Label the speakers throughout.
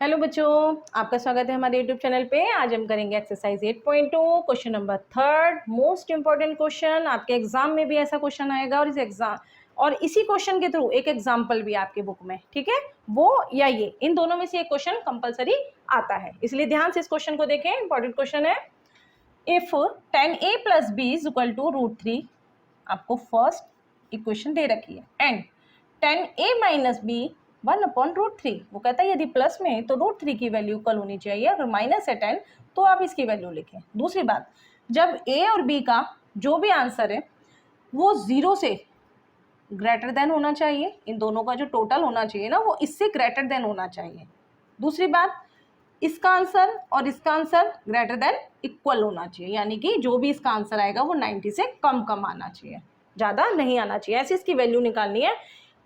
Speaker 1: Hello बच्चों, आपका स्वागत है हमारे यूट्यूब चैनल पे। आज हम करेंगे exercise 8.2 question number 3 most important question. आपके एग्जाम में भी ऐसा क्वेश्चन आएगा और इसी क्वेश्चन के थ्रू एक एग्जाम्पल भी आपके बुक में, ठीक है, वो या ये इन दोनों में से एक क्वेश्चन कंपलसरी आता है, इसलिए ध्यान से इस क्वेश्चन को देखें। इंपॉर्टेंट क्वेश्चन है। इफ 10a + b = √3, आपको फर्स्ट इक्वेशन दे रखी है, एंड 10a - b 1/√3। वो कहता है यदि प्लस में है तो √3 की वैल्यू कल होनी चाहिए, अगर माइनस है 10 तो आप इसकी वैल्यू लिखें। दूसरी बात, जब a और b का जो भी आंसर है वो 0 से ग्रेटर देन होना चाहिए, इन दोनों का जो टोटल होना चाहिए ना वो इससे ग्रेटर देन होना चाहिए। दूसरी बात, इसका आंसर और इसका आंसर ग्रेटर देन इक्वल होना चाहिए, यानी कि जो भी इसका आंसर आएगा वो 90 से कम कम आना चाहिए, ज़्यादा नहीं आना चाहिए। ऐसी इसकी वैल्यू निकालनी है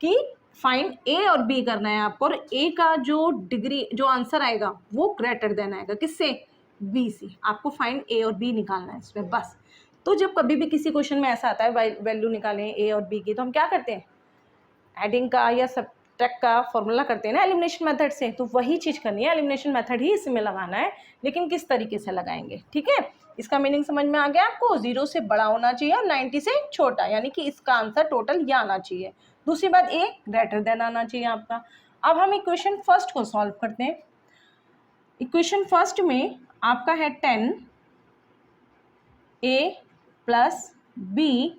Speaker 1: कि फाइंड ए और बी करना है आपको, और ए का जो डिग्री जो आंसर आएगा वो ग्रेटर देन आएगा किससे, बी से। आपको फाइंड ए और बी निकालना है इसमें बस। तो जब कभी भी किसी क्वेश्चन में ऐसा आता है वैल्यू निकालें ए और बी की, तो हम क्या करते हैं, एडिंग का या सब्ट्रैक्ट का फॉर्मूला करते हैं ना एलिमिनेशन मेथड से। तो वही चीज़ करनी है, एलिमिनेशन मेथड ही इसमें लगाना है, लेकिन किस तरीके से लगाएंगे, ठीक है। इसका मीनिंग समझ में आ गया आपको, 0 से बड़ा होना चाहिए और 90 से छोटा, यानी कि इसका आंसर टोटल ये आना चाहिए। दूसरी बात, ए ग्रेटर देन आना चाहिए आपका। अब हम इक्वेशन फर्स्ट को सॉल्व करते हैं। इक्वेशन फर्स्ट में आपका है 10a + b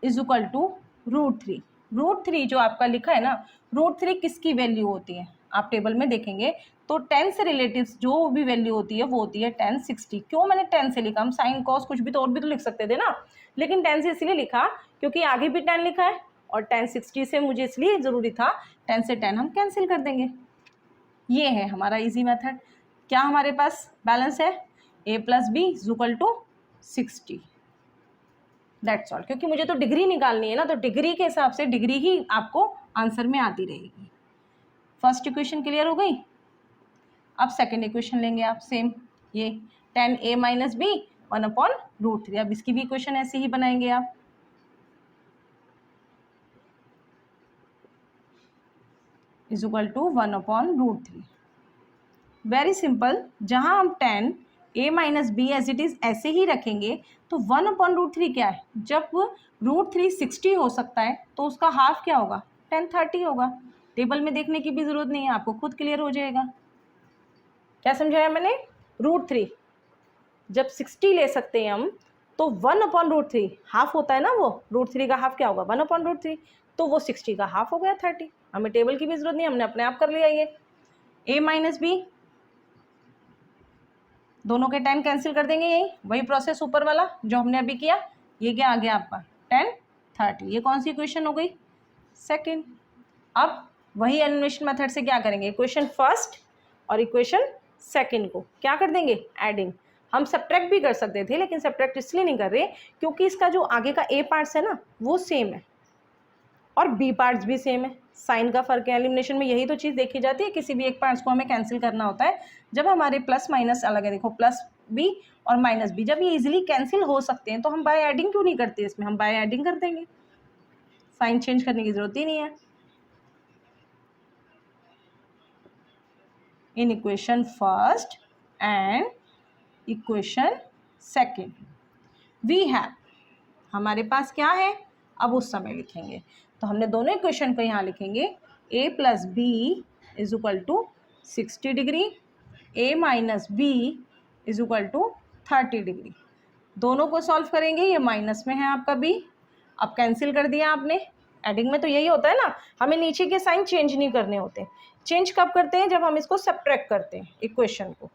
Speaker 1: = √3। √3 जो आपका लिखा है ना, √3 किसकी वैल्यू होती है, आप टेबल में देखेंगे तो 10 से रिलेटिव्स जो भी वैल्यू होती है वो होती है 10 60। क्यों मैंने 10 से लिखा, हम साइन कॉस कुछ भी तो और भी तो लिख सकते थे ना, लेकिन 10 से इसलिए लिखा क्योंकि आगे भी 10 लिखा है और 10 60 से मुझे इसलिए ज़रूरी था, 10 से 10 हम कैंसिल कर देंगे। ये है हमारा इजी मेथड। क्या हमारे पास बैलेंस है, a + b = 60। That's all. क्योंकि मुझे तो डिग्री निकालनी है ना, तो डिग्री के हिसाब से डिग्री ही आपको आंसर में आती रहेगी। फर्स्ट इक्वेशन क्लियर हो गई। अब सेकेंड इक्वेशन लेंगे आप, सेम ये 10a - b 1/√3। अब इसकी भी इक्वेशन ऐसे ही बनाएंगे आप। = 1/√3। Very simple. जहां हम 10a - b as it is ऐसे ही रखेंगे तो 1/√3 क्या है, जब √3 60 हो सकता है तो उसका हाफ क्या होगा, 1030 होगा। टेबल में देखने की भी जरूरत नहीं है, आपको खुद क्लियर हो जाएगा। क्या समझाया मैंने, √3 जब 60 ले सकते हैं हम तो 1/√3 हाफ होता है ना, वो √3 का हाफ क्या होगा 1/√3, तो वो 60 का हाफ हो गया 30। हमें टेबल की भी जरूरत नहीं, हमने अपने आप कर लिया। ये a - b दोनों के 10 कैंसिल कर देंगे, यही वही प्रोसेस ऊपर वाला जो हमने अभी किया। ये क्या आ गया आपका 10 30। ये कौन सी इक्वेशन हो गई, सेकंड। अब वही एलिमिनेशन मेथड से क्या करेंगे, इक्वेशन फर्स्ट और इक्वेशन सेकंड को क्या कर देंगे, एडिंग। हम सब्ट्रैक्ट भी कर सकते थे, लेकिन सब्ट्रैक्ट इसलिए नहीं कर रहे क्योंकि इसका जो आगे का ए पार्ट्स है ना वो सेम है और बी पार्ट्स भी सेम है, साइन का फर्क है। एलिमिनेशन में यही तो चीज़ देखी जाती है, किसी भी एक पार्ट्स को हमें कैंसिल करना होता है जब हमारे प्लस माइनस अलग है। देखो प्लस बी और माइनस बी, जब ये इजीली कैंसिल हो सकते हैं तो हम बाय एडिंग क्यों नहीं करते, इसमें हम बाय एडिंग कर देंगे, साइन चेंज करने की जरूरत ही नहीं है। In equation first and equation second we have, हमारे पास क्या है, अब उस समय लिखेंगे तो हमने दोनों इक्वेशन को यहाँ लिखेंगे। a + b = 60 degree, a - b = 30 degree. दोनों को सॉल्व करेंगे, ये माइनस में है आपका b, अब कैंसिल कर दिया आपने। एडिंग में तो यही होता है ना, हमें नीचे के साइन चेंज नहीं करने होते। चेंज कब करते हैं, जब हम इसको सब्ट्रैक्ट करते हैं इक्वेशन को।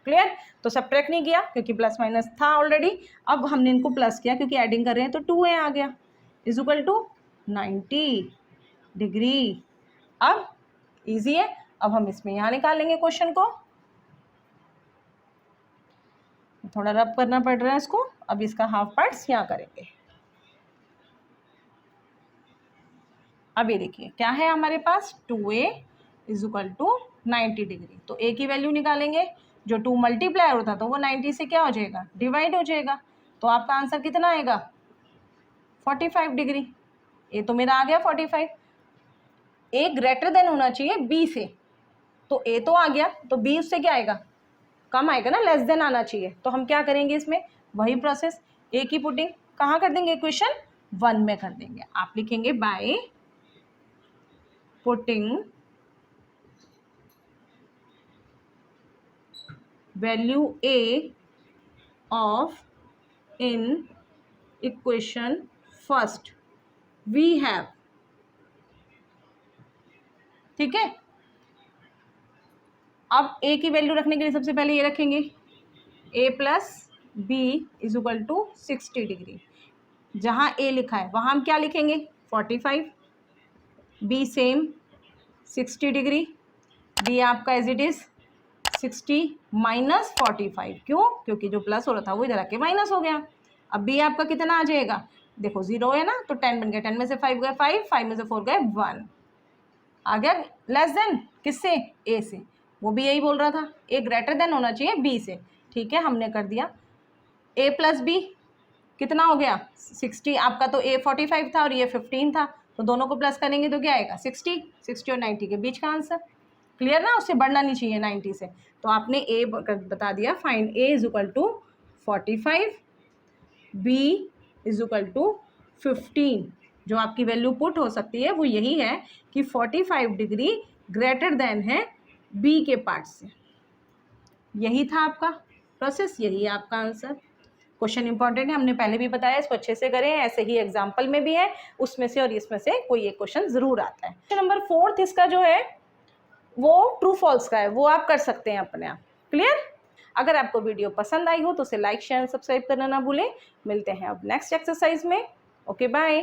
Speaker 1: क्लियर। तो सब्ट्रैक्ट नहीं किया क्योंकि प्लस माइनस था ऑलरेडी, अब हमने इनको प्लस किया क्योंकि एडिंग कर रहे हैं तो 2a आ गया, = 90 डिग्री। अब इजी है, अब हम इसमें यहाँ निकालेंगे क्वेश्चन को, थोड़ा रब करना पड़ रहा है इसको। अब इसका हाफ पार्ट्स यहाँ करेंगे। अब ये देखिए क्या है हमारे पास, 2a = 90 डिग्री। तो a की वैल्यू निकालेंगे, जो 2 मल्टीप्लाई होता तो वो 90 से क्या हो जाएगा, डिवाइड हो जाएगा। तो आपका आंसर कितना आएगा, 45 डिग्री। ए तो मेरा आ गया 45। ए ग्रेटर देन होना चाहिए बी से, तो ए तो आ गया, तो बी उससे क्या आएगा, कम आएगा ना, लेस देन आना चाहिए। तो हम क्या करेंगे इसमें, वही प्रोसेस, ए की पुटिंग कहाँ कर देंगे, इक्वेशन 1 में कर देंगे। आप लिखेंगे by putting value A of in equation first we have, ठीक है। अब ए की वैल्यू रखने के लिए सबसे पहले ये रखेंगे, A plus B is equal to 60 degree. जहाँ ए लिखा है वहाँ हम क्या लिखेंगे 45, बी सेम 60 डिग्री, डी आपका एज इट इज 60 माइनस 45, क्यों, क्योंकि जो प्लस हो रहा था वो इधर आके माइनस हो गया। अब बी आपका कितना आ जाएगा, देखो 0 है ना, तो 10 बन गया, 10 में से 5 गए 5, 5 में से 4 गए 1, आ गया लेस देन किससे, ए से। वो भी यही बोल रहा था, ए ग्रेटर देन होना चाहिए बी से, ठीक है, हमने कर दिया। ए प्लस बी कितना हो गया 60, आपका तो ए 45 था और ये 15 था, तो दोनों को प्लस करेंगे तो क्या आएगा 60, 60 और 90 के बीच का आंसर, क्लियर ना, उससे बढ़ना नहीं चाहिए 90 से। तो आपने ए बता दिया, find A is equal to 45, B is equal to 15। जो आपकी वैल्यू पुट हो सकती है वो यही है कि 45 डिग्री ग्रेटर देन है बी के पार्ट से। यही था आपका प्रोसेस, यही है आपका आंसर। क्वेश्चन इंपॉर्टेंट है, हमने पहले भी बताया, इसको अच्छे से करें, ऐसे ही एग्जाम्पल में भी है, उसमें से और इसमें से कोई एक क्वेश्चन जरूर आता है। क्वेश्चन नंबर 4 इसका जो है वो ट्रू फॉल्स का है, वो आप कर सकते हैं अपने आप, क्लियर। अगर आपको वीडियो पसंद आई हो तो उसे लाइक शेयर सब्सक्राइब करना ना भूलें। मिलते हैं अब नेक्स्ट एक्सरसाइज में, ओके बाय।